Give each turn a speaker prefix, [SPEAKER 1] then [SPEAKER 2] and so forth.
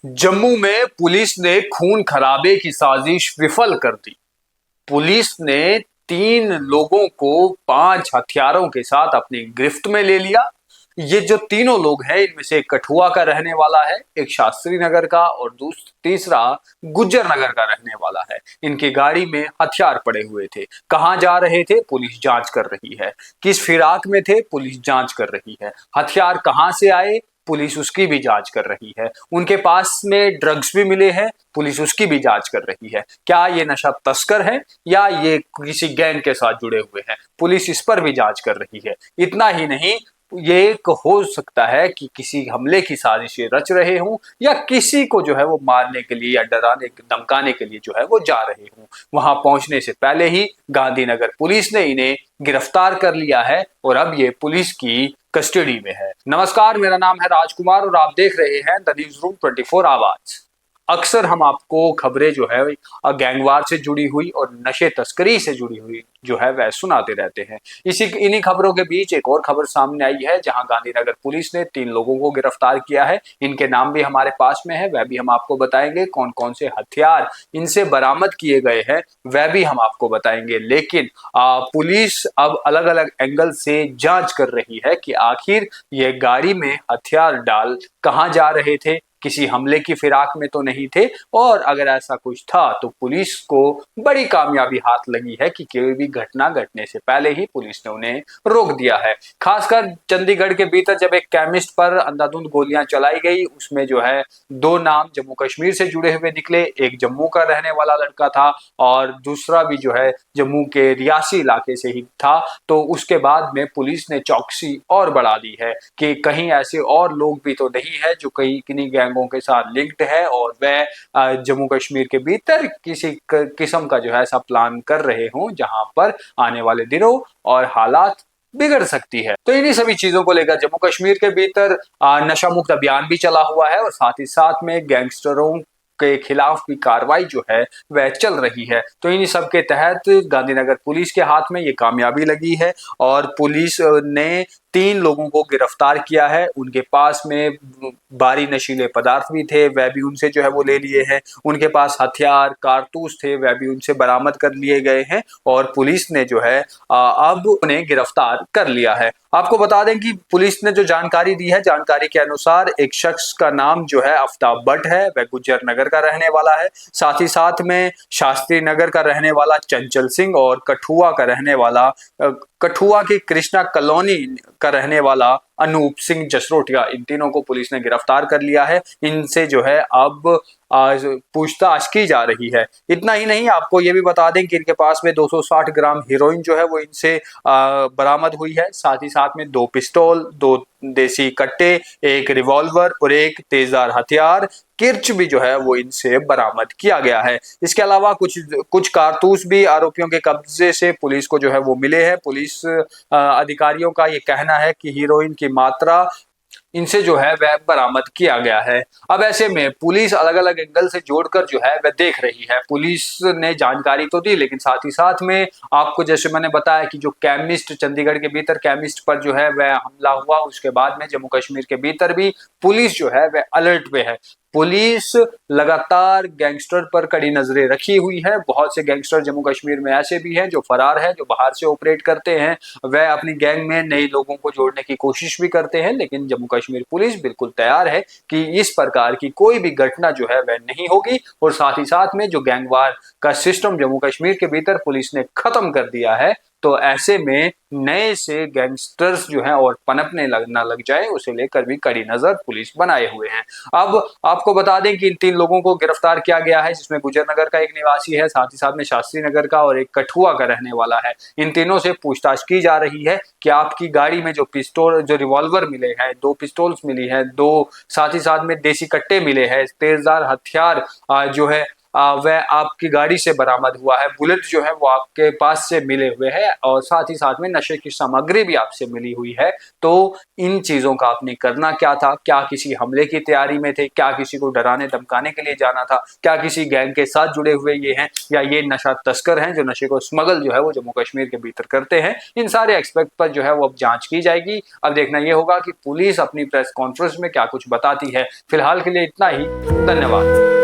[SPEAKER 1] जम्मू में पुलिस ने खून खराबे की साजिश विफल कर दी। पुलिस ने 3 लोगों को 5 हथियारों के साथ अपनी गिरफ्त में ले लिया। ये जो तीनों लोग हैं, इनमें से एक कठुआ का रहने वाला है, एक शास्त्री नगर का और तीसरा गुज्जर नगर का रहने वाला है। इनकी गाड़ी में हथियार पड़े हुए थे। कहां जा रहे थे, पुलिस जांच कर रही है। किस फिराक में थे, पुलिस जांच कर रही है। हथियार कहां से आए, पुलिस उसकी भी जांच कर रही है। उनके पास में ड्रग्स भी मिले हैं, पुलिस उसकी भी जांच कर रही है। क्या ये नशा तस्कर है या ये किसी गैंग के साथ जुड़े हुए हैं, पुलिस इस पर भी जांच कर रही है। इतना ही नहीं, ये हो सकता है कि किसी हमले की साजिशें रच रहे हों या किसी को जो है वो मारने के लिए या डराने धमकाने के लिए जो है वो जा रहे हों। वहां पहुंचने से पहले ही गांधीनगर पुलिस ने इन्हें गिरफ्तार कर लिया है और अब ये पुलिस की कस्टडी में है। नमस्कार, मेरा नाम है राजकुमार और आप देख रहे हैं द न्यूज रूम 24 आवाज। अक्सर हम आपको खबरें जो है गैंगवार से जुड़ी हुई और नशे तस्करी से जुड़ी हुई जो है वह सुनाते रहते हैं। इन्हीं खबरों के बीच एक और खबर सामने आई है, जहां गांधीनगर पुलिस ने 3 लोगों को गिरफ्तार किया है। इनके नाम भी हमारे पास में है, वह भी हम आपको बताएंगे। कौन कौन से हथियार इनसे बरामद किए गए हैं वह भी हम आपको बताएंगे। लेकिन पुलिस अब अलग अलग एंगल से जांच कर रही है कि आखिर ये गाड़ी में हथियार डाल कहां जा रहे थे, किसी हमले की फिराक में तो नहीं थे, और अगर ऐसा कुछ था तो पुलिस को बड़ी कामयाबी हाथ लगी है कि कोई भी घटना घटने से पहले ही पुलिस ने उन्हें रोक दिया है। खासकर चंडीगढ़ के भीतर जब एक केमिस्ट पर अंधाधुंध गोलियां चलाई गई, उसमें जो है 2 नाम जम्मू कश्मीर से जुड़े हुए निकले। एक जम्मू का रहने वाला लड़का था और दूसरा भी जो है जम्मू के रियासी इलाके से ही था। तो उसके बाद में पुलिस ने चौकसी और बढ़ा दी है कि कहीं ऐसे और लोग भी तो नहीं है जो कहीं किन्हीं गैंगों के साथ लिंक्ड है और वह जम्मू कश्मीर के भीतर किसी किस्म का जो है ऐसा प्लान कर रहे हों जहां पर आने वाले दिनों और हालात बिगड़ सकती है। तो इन्हीं सभी चीजों को लेकर जम्मू कश्मीर के भीतर नशा मुक्त अभियान भी चला हुआ है और साथ ही साथ में गैंगस्टरों के खिलाफ भी कार्रवाई जो है वह चल रही है। तो इन्हीं सब के तहत गांधीनगर पुलिस के हाथ में ये कामयाबी लगी है और पुलिस ने 3 लोगों को गिरफ्तार किया है। उनके पास में भारी नशीले पदार्थ भी थे, वह भी उनसे जो है वो ले लिए हैं। उनके पास हथियार कारतूस थे, वह भी उनसे बरामद कर लिए गए हैं और पुलिस ने जो है अब उन्हें गिरफ्तार कर लिया है। आपको बता दें कि पुलिस ने जो जानकारी दी है, जानकारी के अनुसार एक शख्स का नाम जो है आफ्ताब भट्ट है, वह गुज्जर नगर का रहने वाला है। साथ ही साथ में शास्त्री नगर का रहने वाला चंचल सिंह और कठुआ का रहने वाला कठुआ की कृष्णा कॉलोनी का रहने वाला अनूप सिंह जसरोटिया, इन तीनों को पुलिस ने गिरफ्तार कर लिया है। इनसे जो है अब पूछताछ की जा रही है। इतना ही नहीं, आपको ये भी बता दें कि इनके पास में 260 ग्राम हीरोइन जो है वो इनसे बरामद हुई है। साथ ही साथ में 2 पिस्तौल, 2 देसी कट्टे, एक रिवॉल्वर और एक तेजधार हथियार किर्च भी जो है वो इनसे बरामद किया गया है। इसके अलावा कुछ कारतूस भी आरोपियों के कब्जे से पुलिस को जो है वो मिले हैं। पुलिस अधिकारियों का ये कहना है कि हीरोइन की मात्रा इनसे जो है वह बरामद किया गया है। अब ऐसे में पुलिस अलग अलग एंगल से जोड़कर जो है वह देख रही है। पुलिस ने जानकारी तो दी, लेकिन साथ ही साथ में आपको जैसे मैंने बताया कि जो केमिस्ट चंडीगढ़ के भीतर केमिस्ट पर जो है वह हमला हुआ, उसके बाद में जम्मू कश्मीर के भीतर भी पुलिस जो है वह अलर्ट पे है। पुलिस लगातार गैंगस्टर पर कड़ी नजरें रखी हुई है। बहुत से गैंगस्टर जम्मू कश्मीर में ऐसे भी हैं जो फरार हैं, जो बाहर से ऑपरेट करते हैं। वह अपनी गैंग में नए लोगों को जोड़ने की कोशिश भी करते हैं, लेकिन जम्मू कश्मीर पुलिस बिल्कुल तैयार है कि इस प्रकार की कोई भी घटना जो है वह नहीं होगी। और साथ ही साथ में जो गैंगवार का सिस्टम जम्मू कश्मीर के भीतर पुलिस ने खत्म कर दिया है, तो ऐसे में नए से गैंगस्टर्स जो हैं और पनपने ना लग जाए, उसे लेकर भी कड़ी नजर पुलिस बनाए हुए हैं। अब आपको बता दें कि इन 3 लोगों को गिरफ्तार किया गया है, जिसमें गुजर नगर का एक निवासी है, साथ ही साथ में शास्त्री नगर का और एक कठुआ का रहने वाला है। इन तीनों से पूछताछ की जा रही है कि आपकी गाड़ी में जो रिवॉल्वर मिले हैं, 2 पिस्तौल्स मिली हैं, 2 साथ ही साथ में देसी कट्टे मिले हैं, तेजधार हथियार जो है वह आपकी गाड़ी से बरामद हुआ है। बुलेट जो है वो आपके पास से मिले हुए हैं और साथ ही साथ में नशे की सामग्री भी आपसे मिली हुई है। तो इन चीजों का आपने करना क्या था? क्या किसी हमले की तैयारी में थे? क्या किसी को डराने धमकाने के लिए जाना था? क्या किसी गैंग के साथ जुड़े हुए ये हैं, या ये नशा तस्कर हैं जो नशे को स्मगल जो है वो जम्मू कश्मीर के भीतर करते हैं? इन सारे एक्सपेक्ट पर जो है वो अब जांच की जाएगी। अब देखना ये होगा कि पुलिस अपनी प्रेस कॉन्फ्रेंस में क्या कुछ बताती है। फिलहाल के लिए इतना ही। धन्यवाद।